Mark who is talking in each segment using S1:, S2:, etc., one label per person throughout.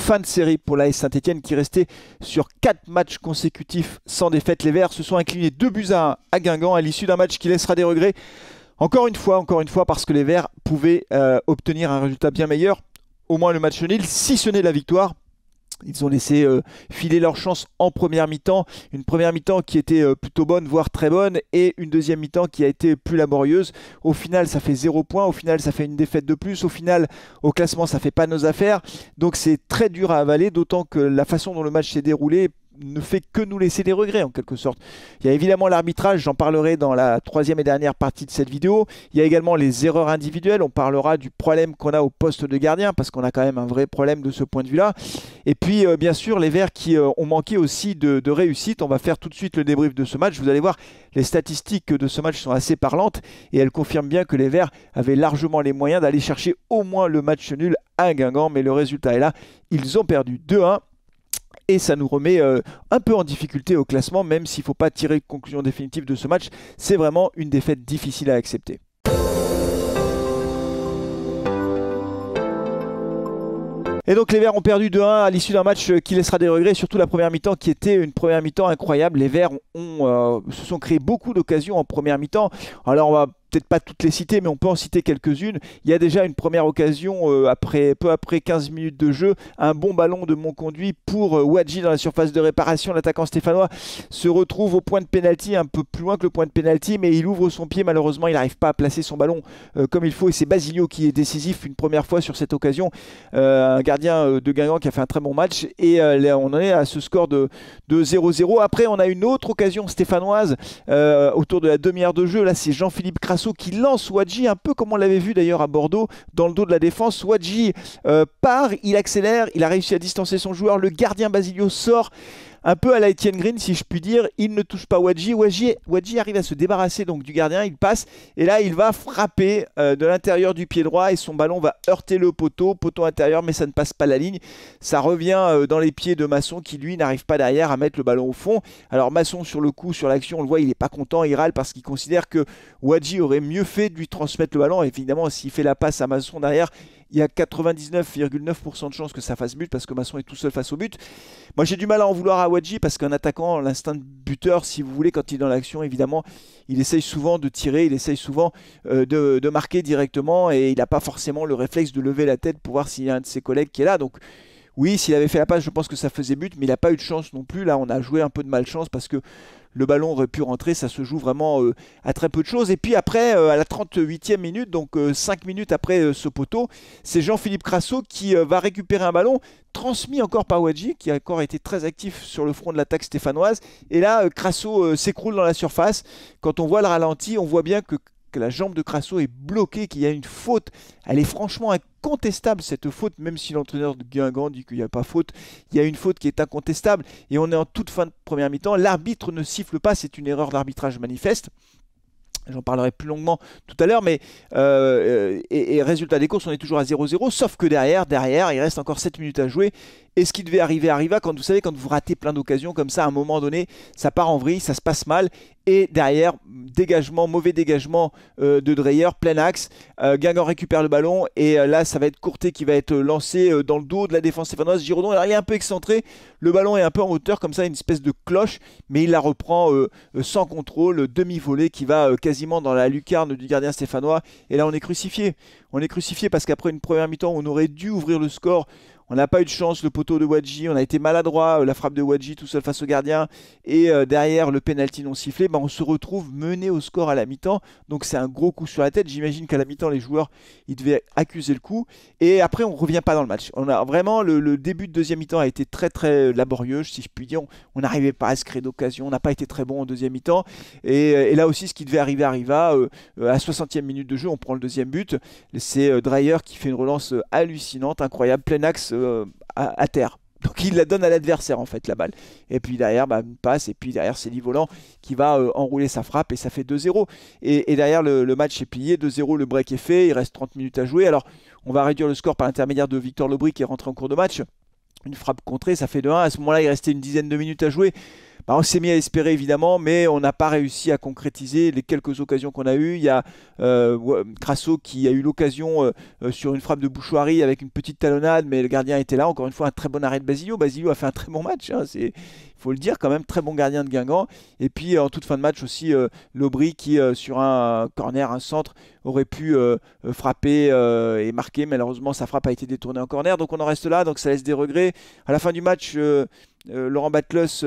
S1: fin de série pour l'AS Saint-Etienne qui restait sur 4 matchs consécutifs sans défaite. Les Verts se sont inclinés 2-1 à Guingamp à l'issue d'un match qui laissera des regrets. Encore une fois, parce que les Verts pouvaient obtenir un résultat bien meilleur, au moins le match nul, si ce n'est la victoire. Ils ont laissé filer leur chance en première mi-temps. Une première mi-temps qui était plutôt bonne, voire très bonne, et une deuxième mi-temps qui a été plus laborieuse. Au final, ça fait 0 points. Au final, ça fait une défaite de plus. Au final, au classement, ça fait pas nos affaires. Donc c'est très dur à avaler, d'autant que la façon dont le match s'est déroulé ne fait que nous laisser des regrets en quelque sorte. Il y a évidemment l'arbitrage, j'en parlerai dans la troisième et dernière partie de cette vidéo. Il y a également les erreurs individuelles, on parlera du problème qu'on a au poste de gardien parce qu'on a quand même un vrai problème de ce point de vue là. Et puis bien sûr les Verts qui ont manqué aussi de réussite. On va faire tout de suite le débrief de ce match. Vous allez voir, les statistiques de ce match sont assez parlantes et elles confirment bien que les Verts avaient largement les moyens d'aller chercher au moins le match nul à Guingamp, mais le résultat est là, ils ont perdu 2-1. Et ça nous remet un peu en difficulté au classement, même s'il ne faut pas tirer une conclusion définitive de ce match. C'est vraiment une défaite difficile à accepter. Et donc les Verts ont perdu 2-1 à l'issue d'un match qui laissera des regrets, surtout la première mi-temps qui était une première mi-temps incroyable. Les Verts se sont créés beaucoup d'occasions en première mi-temps. Alors on va peut-être pas toutes les citer, mais on peut en citer quelques-unes. Il y a déjà une première occasion peu après 15 minutes de jeu. Un bon ballon de Monconduit pour Wadji dans la surface de réparation. L'attaquant stéphanois se retrouve au point de pénalty, un peu plus loin que le point de pénalty, mais il ouvre son pied. Malheureusement, il n'arrive pas à placer son ballon comme il faut. Et c'est Basilio qui est décisif une première fois sur cette occasion. Un gardien de Guingamp qui a fait un très bon match. Et on en est à ce score de 0-0. Après, on a une autre occasion stéphanoise autour de la demi-heure de jeu. Là, c'est Jean-Philippe Crasso qui lance Wadji, un peu comme on l'avait vu d'ailleurs à Bordeaux, dans le dos de la défense. Wadji part, il accélère, il a réussi à distancer son joueur, le gardien Basilio sort, un peu à la Etienne Green si je puis dire, il ne touche pas Wadji. Wadji arrive à se débarrasser donc du gardien, il passe, et là il va frapper de l'intérieur du pied droit, et son ballon va heurter le poteau intérieur, mais ça ne passe pas la ligne. Ça revient dans les pieds de Masson qui lui n'arrive pas derrière à mettre le ballon au fond. Alors Masson sur le coup, sur l'action, on le voit, il n'est pas content, il râle parce qu'il considère que Wadji aurait mieux fait de lui transmettre le ballon. Évidemment, s'il fait la passe à Masson derrière, il y a 99,9% de chances que ça fasse but parce que Masson est tout seul face au but. Moi j'ai du mal à en vouloir à Wadji parce qu'un attaquant, l'instinct de buteur, si vous voulez, quand il est dans l'action, évidemment, il essaye souvent de tirer, il essaye souvent de marquer directement et il n'a pas forcément le réflexe de lever la tête pour voir s'il y a un de ses collègues qui est là. Donc oui, s'il avait fait la passe, je pense que ça faisait but, mais il n'a pas eu de chance non plus. Là, on a joué un peu de malchance parce que le ballon aurait pu rentrer, ça se joue vraiment à très peu de choses. Et puis après, à la 38e minute, donc 5 minutes après ce poteau, c'est Jean-Philippe Crasso qui va récupérer un ballon transmis encore par Wadji, qui a encore été très actif sur le front de l'attaque stéphanoise. Et là, Crasso s'écroule dans la surface. Quand on voit le ralenti, on voit bien que la jambe de Crasso est bloquée, qu'il y a une faute. Elle est franchement incontestable cette faute, même si l'entraîneur de Guingamp dit qu'il n'y a pas faute. Il y a une faute qui est incontestable et on est en toute fin de première mi-temps. L'arbitre ne siffle pas, c'est une erreur d'arbitrage manifeste. J'en parlerai plus longuement tout à l'heure, mais résultat des courses, on est toujours à 0-0, sauf que derrière, il reste encore 7 minutes à jouer. Et ce qui devait arriver arriva. Quand vous savez, quand vous ratez plein d'occasions comme ça, à un moment donné, ça part en vrille, ça se passe mal. Et derrière, dégagement, mauvais dégagement de Dreyer, plein axe. Guingamp récupère le ballon et là, ça va être Courtet qui va être lancé dans le dos de la défense stéphanoise. Giraudon, alors, il est un peu excentré. Le ballon est un peu en hauteur, comme ça, une espèce de cloche. Mais il la reprend sans contrôle, demi-volée qui va quasiment dans la lucarne du gardien stéphanois. Et là, on est crucifié. On est crucifié parce qu'après une première mi-temps, on aurait dû ouvrir le score. On n'a pas eu de chance, le poteau de Wadji, on a été maladroit, la frappe de Wadji tout seul face au gardien et derrière le penalty non sifflé, on se retrouve mené au score à la mi-temps. Donc c'est un gros coup sur la tête. J'imagine qu'à la mi-temps les joueurs ils devaient accuser le coup et après on ne revient pas dans le match. On a vraiment le début de deuxième mi-temps a été très très laborieux si je puis dire. On n'arrivait pas à se créer d'occasion, on n'a pas été très bon en deuxième mi-temps et là aussi ce qui devait arriver arriva. À 60e minute de jeu on prend le deuxième but. C'est Dreyer qui fait une relance hallucinante, incroyable, plein axe à terre. Donc il la donne à l'adversaire en fait la balle. Et puis derrière une passe et puis derrière c'est Livolan qui va enrouler sa frappe et ça fait 2-0. Et derrière le match est plié, 2-0, le break est fait, il reste 30 minutes à jouer. Alors on va réduire le score par l'intermédiaire de Victor Lebris qui est rentré en cours de match. Une frappe contrée, ça fait 2-1. À ce moment-là il restait une dizaine de minutes à jouer. bah, on s'est mis à espérer évidemment, mais on n'a pas réussi à concrétiser les quelques occasions qu'on a eues. Il y a Crasso qui a eu l'occasion sur une frappe de Bouchouari avec une petite talonnade, mais le gardien était là. Encore une fois, un très bon arrêt de Basilio. Basilio a fait un très bon match, hein, il faut le dire quand même, très bon gardien de Guingamp. Et puis en toute fin de match aussi, Lobry qui sur un corner, un centre, aurait pu frapper et marquer. Malheureusement, sa frappe a été détournée en corner, donc on en reste là, donc ça laisse des regrets. À la fin du match, Laurent Batlos,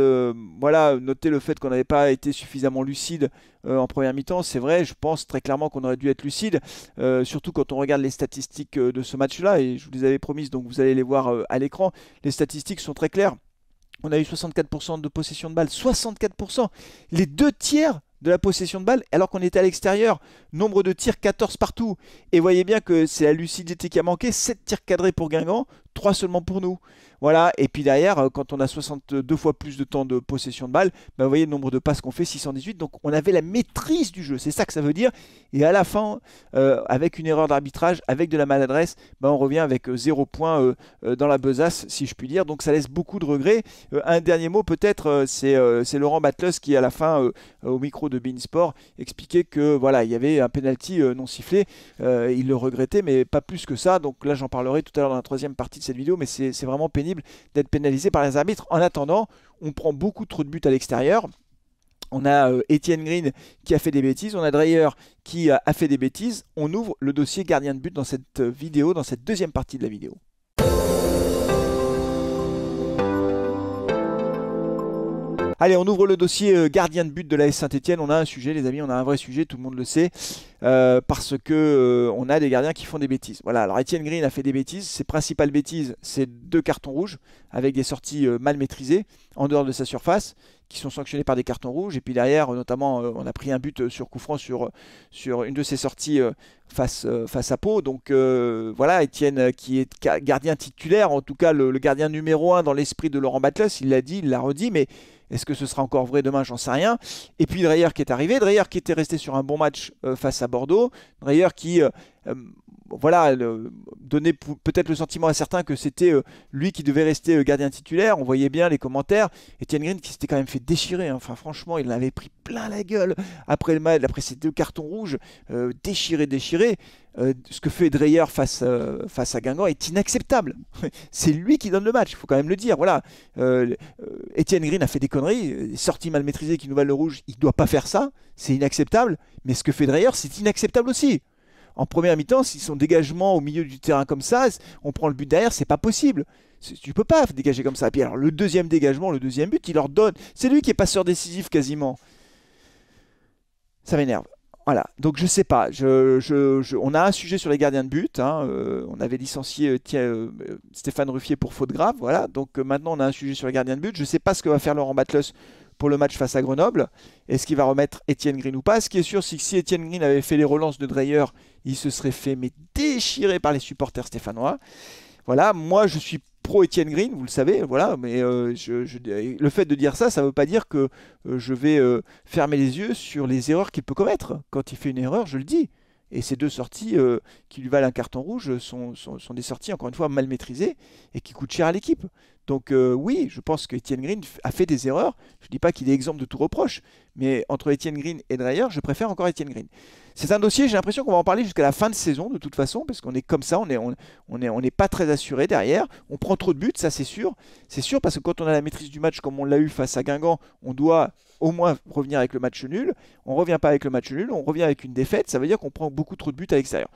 S1: voilà, notez le fait qu'on n'avait pas été suffisamment lucide en première mi-temps. C'est vrai, je pense très clairement qu'on aurait dû être lucide, surtout quand on regarde les statistiques de ce match-là, et je vous les avais promises, donc vous allez les voir à l'écran. Les statistiques sont très claires. On a eu 64% de possession de balle, 64%, les 2 tiers de la possession de balle, alors qu'on était à l'extérieur. Nombre de tirs, 14 partout. Et voyez bien que c'est la lucidité qui a manqué. 7 tirs cadrés pour Guingamp, 3 seulement pour nous. Voilà, et puis derrière, quand on a 62 fois plus de temps de possession de balle, bah vous voyez le nombre de passes qu'on fait, 618. Donc on avait la maîtrise du jeu, c'est ça que ça veut dire. Et à la fin, avec une erreur d'arbitrage, avec de la maladresse, bah on revient avec 0 points dans la besace, si je puis dire. Donc ça laisse beaucoup de regrets. Un dernier mot peut-être, c'est Laurent Batlos qui à la fin, au micro de beIN Sport, expliquait que voilà, il y avait un penalty non sifflé. Il le regrettait, mais pas plus que ça. Donc là, j'en parlerai tout à l'heure dans la troisième partie de cette vidéo, mais c'est vraiment pénible d'être pénalisé par les arbitres. En attendant, on prend beaucoup trop de buts à l'extérieur. On a Etienne Green qui a fait des bêtises, on a Dreyer qui a fait des bêtises. On ouvre le dossier gardien de but dans cette vidéo, dans cette deuxième partie de la vidéo. Allez, on ouvre le dossier gardien de but de l'AS Saint-Etienne. On a un sujet, les amis, on a un vrai sujet, tout le monde le sait, parce que on a des gardiens qui font des bêtises. Voilà, alors Etienne Green a fait des bêtises. Ses principales bêtises, c'est 2 cartons rouges avec des sorties mal maîtrisées en dehors de sa surface, qui sont sanctionnés par des cartons rouges. Et puis derrière, notamment, on a pris un but sur coup franc sur une de ses sorties face à Pau. Donc voilà, Etienne qui est gardien titulaire, en tout cas le gardien numéro 1 dans l'esprit de Laurent Batlos, il l'a dit, il l'a redit, mais est-ce que ce sera encore vrai demain? J'en sais rien. Et puis Dreyer qui est arrivé, Dreyer qui était resté sur un bon match face à Bordeaux, Dreyer qui voilà, donnait peut-être le sentiment à certains que c'était lui qui devait rester gardien titulaire. On voyait bien les commentaires. Etienne Green qui s'était quand même fait déchirer, hein. Enfin franchement, il en avait pris plein la gueule après le match, après ces 2 cartons rouges, déchiré. Ce que fait Dreyer face à Guingamp est inacceptable. C'est lui qui donne le match, il faut quand même le dire. Voilà, Etienne Green a fait des conneries, sorties mal maîtrisées qui nous valent le rouge. Il ne doit pas faire ça, c'est inacceptable. Mais ce que fait Dreyer, c'est inacceptable aussi. En première mi-temps, si son dégagement au milieu du terrain comme ça, on prend le but derrière, c'est pas possible. Tu peux pas dégager comme ça. Puis alors le deuxième dégagement, le deuxième but, il leur donne. C'est lui qui est passeur décisif quasiment. Ça m'énerve. Voilà, donc je sais pas. On a un sujet sur les gardiens de but, hein. On avait licencié Stéphane Ruffier pour faute grave. Voilà, donc maintenant on a un sujet sur les gardiens de but. Je sais pas ce que va faire Laurent Batlos pour le match face à Grenoble. Est-ce qu'il va remettre Etienne Green ou pas? Ce qui est sûr, c'est que si Etienne Green avait fait les relances de Dreyer, il se serait fait déchirer par les supporters stéphanois. Voilà, moi je suis pro Etienne Green, vous le savez, voilà, mais le fait de dire ça, ça ne veut pas dire que je vais fermer les yeux sur les erreurs qu'il peut commettre. Quand il fait une erreur, je le dis. Et ces 2 sorties qui lui valent un carton rouge sont des sorties, encore une fois, mal maîtrisées et qui coûtent cher à l'équipe. Donc oui, je pense qu'Etienne Green a fait des erreurs. Je ne dis pas qu'il est exempt de tout reproche, mais entre Etienne Green et Dreyer, je préfère encore Etienne Green. C'est un dossier, j'ai l'impression qu'on va en parler jusqu'à la fin de saison, de toute façon, parce qu'on est comme ça, on n'est pas très assuré derrière. On prend trop de buts, ça c'est sûr. C'est sûr parce que quand on a la maîtrise du match comme on l'a eu face à Guingamp, on doit au moins revenir avec le match nul. On ne revient pas avec le match nul, on revient avec une défaite. Ça veut dire qu'on prend beaucoup trop de buts à l'extérieur.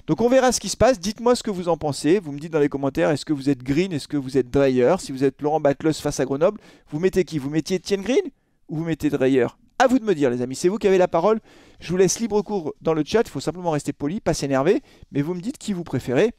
S1: Donc on verra ce qui se passe. Dites-moi ce que vous en pensez. Vous me dites dans les commentaires, est-ce que vous êtes Green, est-ce que vous êtes Dreyer? Si vous êtes Laurent Batlos face à Grenoble, vous mettez qui? Vous mettiez Etienne Green ou vous mettez Dreyer? À vous de me dire les amis, c'est vous qui avez la parole. Je vous laisse libre cours dans le chat, il faut simplement rester poli, pas s'énerver. Mais vous me dites qui vous préférez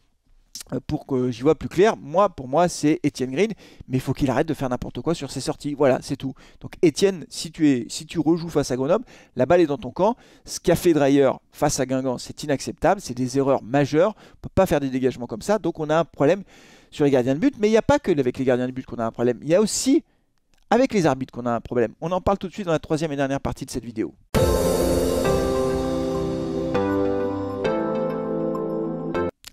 S1: pour que j'y vois plus clair. Moi, pour moi, c'est Etienne Green, mais il faut qu'il arrête de faire n'importe quoi sur ses sorties. Voilà, c'est tout. Donc Etienne, si tu rejoues face à Grenoble, la balle est dans ton camp. Ce qu'a fait Dreyer face à Guingamp, c'est inacceptable, c'est des erreurs majeures. On ne peut pas faire des dégagements comme ça, donc on a un problème sur les gardiens de but. Mais il n'y a pas que avec les gardiens de but qu'on a un problème, il y a aussi avec les arbitres qu'on a un problème. On en parle tout de suite dans la troisième et dernière partie de cette vidéo.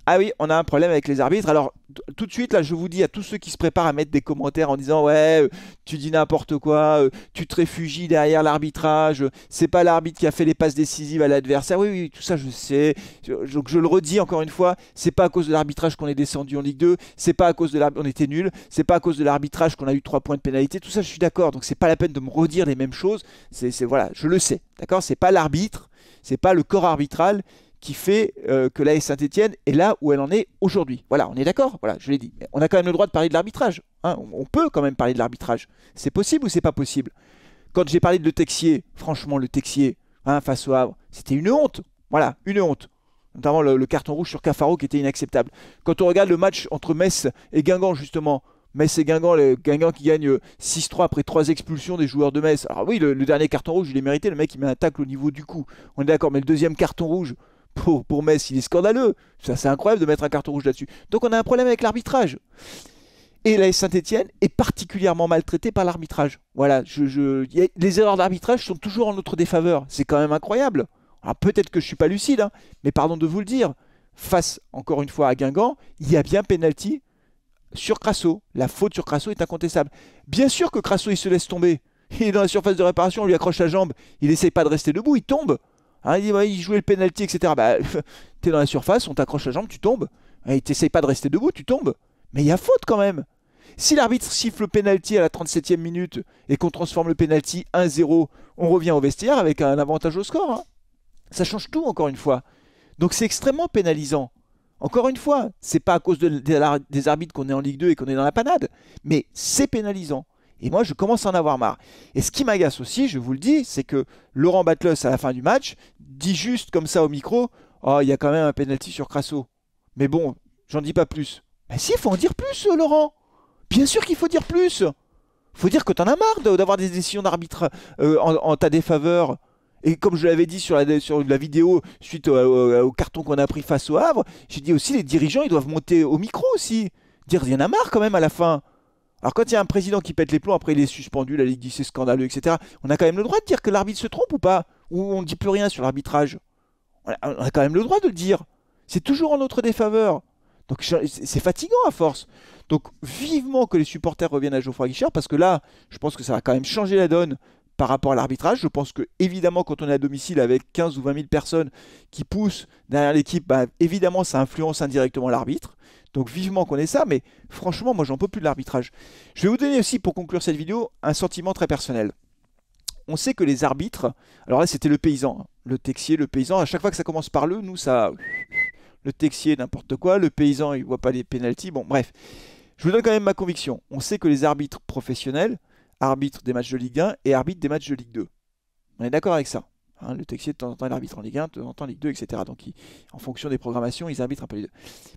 S1: Ah oui, on a un problème avec les arbitres. Alors, tout de suite, là, je vous dis à tous ceux qui se préparent à mettre des commentaires en disant ouais, tu dis n'importe quoi, tu te réfugies derrière l'arbitrage, c'est pas l'arbitre qui a fait les passes décisives à l'adversaire. Oui, oui, tout ça, je sais. Donc, je le redis encore une fois, c'est pas à cause de l'arbitrage qu'on est descendu en Ligue 2, c'est pas à cause de l'arbitrage on était nul, c'est pas à cause de l'arbitrage qu'on a eu 3 points de pénalité. Tout ça, je suis d'accord. Donc, c'est pas la peine de me redire les mêmes choses. Voilà, je le sais. D'accord? C'est pas l'arbitre, c'est pas le corps arbitral qui fait que l'AS Saint-Etienne est là où elle en est aujourd'hui. Voilà, on est d'accord. Voilà, je l'ai dit. On a quand même le droit de parler de l'arbitrage. Hein. On peut quand même parler de l'arbitrage. C'est possible ou c'est pas possible? Quand j'ai parlé de Le Texier, franchement, Le Texier, hein, face au Havre, c'était une honte. Voilà, une honte. Notamment le carton rouge sur Cafaro qui était inacceptable. Quand on regarde le match entre Metz et Guingamp, justement, Metz et Guingamp, Guingamp qui gagne 6-3 après 3 expulsions des joueurs de Metz. Alors oui, le dernier carton rouge, il est mérité. Le mec, il met un tacle au niveau du cou. On est d'accord, mais le deuxième carton rouge, pour Metz, il est scandaleux. Ça, c'est incroyable de mettre un carton rouge là-dessus. Donc on a un problème avec l'arbitrage. Et la Saint-Etienne est particulièrement maltraitée par l'arbitrage. Voilà, les erreurs d'arbitrage sont toujours en notre défaveur. C'est quand même incroyable. Alors peut-être que je ne suis pas lucide, hein, mais pardon de vous le dire. Face, encore une fois, à Guingamp, il y a bien penalty sur Crasso. La faute sur Crasso est incontestable. Bien sûr que Crasso, il se laisse tomber. Il est dans la surface de réparation, on lui accroche la jambe. Il n'essaye pas de rester debout, il tombe. Hein, il jouait le penalty, etc. Bah, t'es dans la surface, on t'accroche la jambe, tu tombes. Et t'essayes pas de rester debout, tu tombes. Mais il y a faute quand même. Si l'arbitre siffle le penalty à la 37e minute et qu'on transforme le penalty 1-0, on revient au vestiaire avec un avantage au score. Hein. Ça change tout, encore une fois. Donc c'est extrêmement pénalisant. Encore une fois, c'est pas à cause des arbitres qu'on est en Ligue 2 et qu'on est dans la panade, mais c'est pénalisant. Et moi, je commence à en avoir marre. Et ce qui m'agace aussi, je vous le dis, c'est que Laurent Batlos, à la fin du match, dit juste comme ça au micro, « Oh, il y a quand même un penalty sur Crasso. » Mais bon, j'en dis pas plus. Ben si, il faut en dire plus, Laurent. Bien sûr qu'il faut dire plus. Il faut dire que t'en as marre d'avoir des décisions d'arbitre en ta défaveur. Et comme je l'avais dit sur la vidéo, suite au carton qu'on a pris face au Havre, j'ai dit aussi, les dirigeants, ils doivent monter au micro aussi. Dire, il y en a marre quand même à la fin. Alors quand il y a un président qui pète les plombs, après il est suspendu, la Ligue dit c'est scandaleux, etc. On a quand même le droit de dire que l'arbitre se trompe ou pas? Ou on ne dit plus rien sur l'arbitrage? On a quand même le droit de le dire. C'est toujours en notre défaveur. Donc c'est fatigant à force. Donc vivement que les supporters reviennent à Geoffroy Guichard, parce que là, je pense que ça va quand même changer la donne par rapport à l'arbitrage. Je pense que évidemment quand on est à domicile avec 15 ou 20 000 personnes qui poussent derrière l'équipe, bah, évidemment ça influence indirectement l'arbitre. Donc vivement qu'on ait ça, mais franchement, moi j'en peux plus de l'arbitrage. Je vais vous donner aussi, pour conclure cette vidéo, un sentiment très personnel. On sait que les arbitres, alors là c'était le paysan, hein, le Texier, le paysan, à chaque fois que ça commence par le, nous ça... Le Texier, n'importe quoi, le paysan il voit pas les pénaltys, bon bref. Je vous donne quand même ma conviction. On sait que les arbitres professionnels arbitrent des matchs de Ligue 1 et arbitrent des matchs de Ligue 2. On est d'accord avec ça. Hein, le Texier, de temps en temps, il arbitre en Ligue 1, de temps en temps en Ligue 2, etc. Donc, en fonction des programmations, ils arbitrent un peu les deux.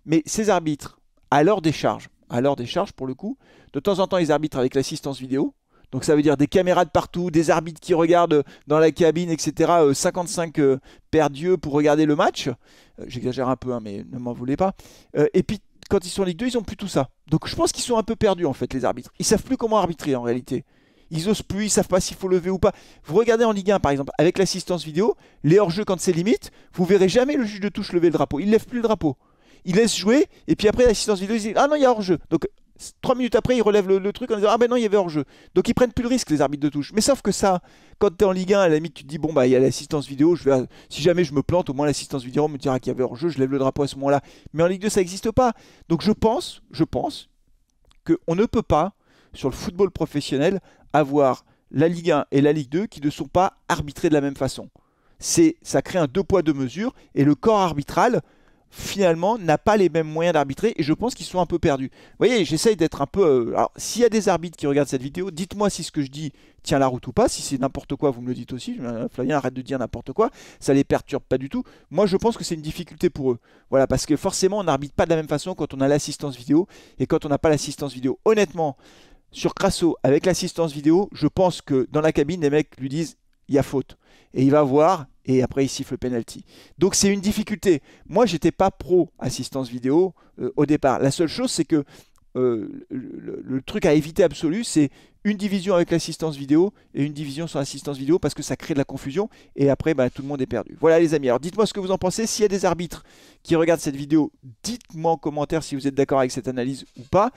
S1: Mais ces arbitres, à leur décharge pour le coup, de temps en temps, ils arbitrent avec l'assistance vidéo. Donc, ça veut dire des caméras de partout, des arbitres qui regardent dans la cabine, etc. 55 paires d'yeux pour regarder le match. J'exagère un peu, hein, mais ne m'en voulez pas. Et puis, quand ils sont en Ligue 2, ils n'ont plus tout ça. Donc, je pense qu'ils sont un peu perdus, en fait, les arbitres. Ils savent plus comment arbitrer, en réalité. Ils osent plus, ils savent pas s'il faut lever ou pas. Vous regardez en Ligue 1 par exemple, avec l'assistance vidéo, les hors-jeux quand c'est limite, vous verrez jamais le juge de touche lever le drapeau. Il lève plus le drapeau. Il laisse jouer, et puis après l'assistance vidéo, il dit ah non, il y a hors-jeu. Donc 3 minutes après, il relève le truc en disant ah ben non, il y avait hors-jeu. Donc ils prennent plus le risque, les arbitres de touche. Mais sauf que ça, quand tu es en Ligue 1, à la limite, tu te dis bon bah il y a l'assistance vidéo, si jamais je me plante, au moins l'assistance vidéo me dira qu'il y avait hors-jeu, je lève le drapeau à ce moment-là. Mais en Ligue 2, ça n'existe pas. Donc je pense qu'on ne peut pas, sur le football professionnel, avoir la Ligue 1 et la Ligue 2 qui ne sont pas arbitrés de la même façon. Ça crée un deux poids deux mesures et le corps arbitral finalement n'a pas les mêmes moyens d'arbitrer et je pense qu'ils sont un peu perdus. Vous voyez, j'essaye d'être un peu... alors, s'il y a des arbitres qui regardent cette vidéo, dites-moi si ce que je dis tient la route ou pas. Si c'est n'importe quoi, vous me le dites aussi. Flavien, arrête de dire n'importe quoi. Ça les perturbe pas du tout. Moi, je pense que c'est une difficulté pour eux. Voilà, parce que forcément, on n'arbitre pas de la même façon quand on a l'assistance vidéo et quand on n'a pas l'assistance vidéo. Honnêtement, sur Crasso, avec l'assistance vidéo, je pense que dans la cabine, les mecs lui disent il y a faute. Et il va voir, et après il siffle le penalty. Donc c'est une difficulté. Moi, j'étais pas pro assistance vidéo au départ. La seule chose, c'est que le truc à éviter absolu, c'est une division avec l'assistance vidéo et une division sans assistance vidéo parce que ça crée de la confusion et après bah, tout le monde est perdu. Voilà les amis, alors dites-moi ce que vous en pensez. S'il y a des arbitres qui regardent cette vidéo, dites-moi en commentaire si vous êtes d'accord avec cette analyse ou pas.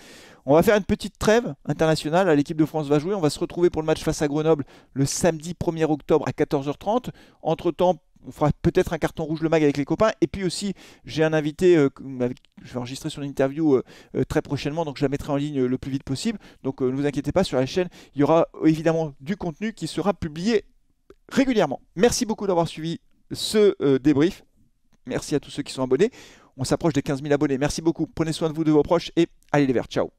S1: On va faire une petite trêve internationale, l'équipe de France va jouer, on va se retrouver pour le match face à Grenoble le samedi 1er octobre à 14h30. Entre temps, on fera peut-être un carton rouge le mag avec les copains. Et puis aussi, j'ai un invité, je vais enregistrer son interview très prochainement, donc je la mettrai en ligne le plus vite possible. Donc ne vous inquiétez pas, sur la chaîne, il y aura évidemment du contenu qui sera publié régulièrement. Merci beaucoup d'avoir suivi ce débrief. Merci à tous ceux qui sont abonnés. On s'approche des 15 000 abonnés. Merci beaucoup. Prenez soin de vous, de vos proches et allez les Verts. Ciao.